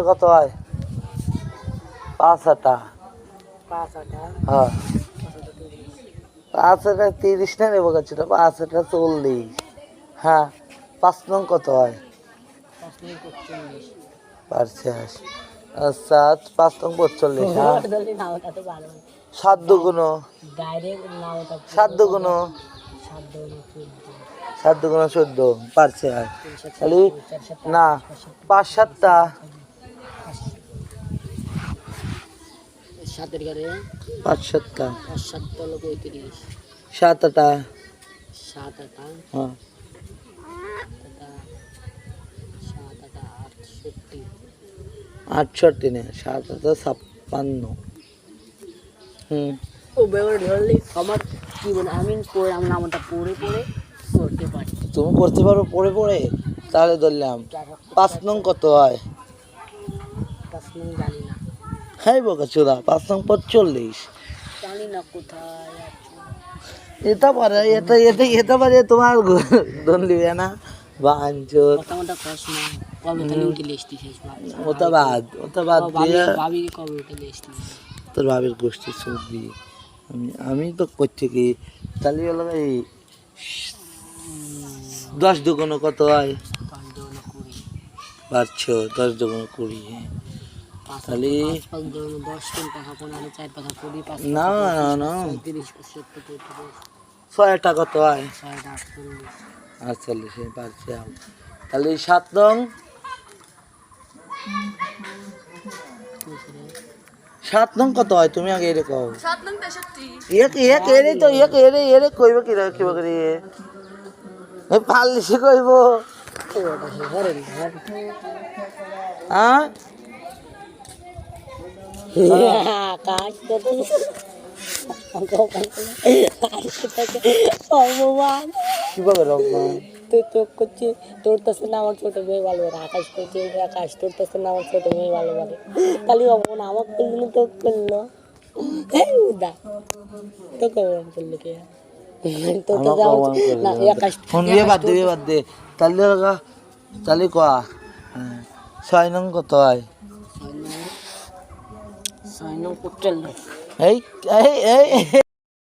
কত হয়? 5 আটা। হ্যাঁ 5 আটা 30 না নেবো ছিল, 5 আটা 40। হ্যাঁ 5 নং কত হয়? 50। আচ্ছা 5 নং 45। হ্যাঁ 7 দুগুণ 7 দুগুণ 7 দুগুণ 14 পারছে। আর তাহলে না 5 7টা 5 7টা 7 আটা। হ্যাঁ 68 না 7 আটা 56। হুম আমার কি বলে আমি নামটা পড়ে করতে পারি। তুমি করতে পারো পড়ে পড়ে? তাহলে ধরলাম 5 নং কত হয়? 5 নং জানি না, হ্যাঁ বোকা চোদা 5 নং 45। জানি না কোথায় আছে। এটা পারে এটা পারে তোমার ধন লিবে না বাঞ্চোর। কথা প্রশ্ন কবে তাহলে উঠে লিস্টি শেষ ওটা বাদ দিয়ে ভাবি কবে উঠে লিস্টি তোর ভাবির গোষ্ঠী ছবি। আমি তো করছি কি তাহলে হলো এই 10 দুগুণ কত হয়? 10 দুগুণ 20। তাহলে 10 3 টাকা 15 4 টাকা 20 5 না না না 30 70 6 টাকা কত হয়? 48 পারছে। তাহলে 7 নং 7 নং কত হয়? তুমি আগে এরে কও। 7 নং 63। এক এরে তো এরে কইব কি রাখিব করে এ ফালসি কইব। হ্যাঁ আকাশ কত ভগবান কিভাবে রাখবো? তুই চোখ করছিস তোর তো না আমার ছোট মেয়ে ভালো বাড়ে, আকাশ করছে আকাশ তোর তো না আমার ছোট মেয়ে ভালো বাড়ে। তাহলে অমন আমার করলো তো করলো দা তোকে অমন করলো কে? তোর তো না আকাশ বাদ দে তাহলে কয়া 6 নং কত হয়? 6 নং 45। এই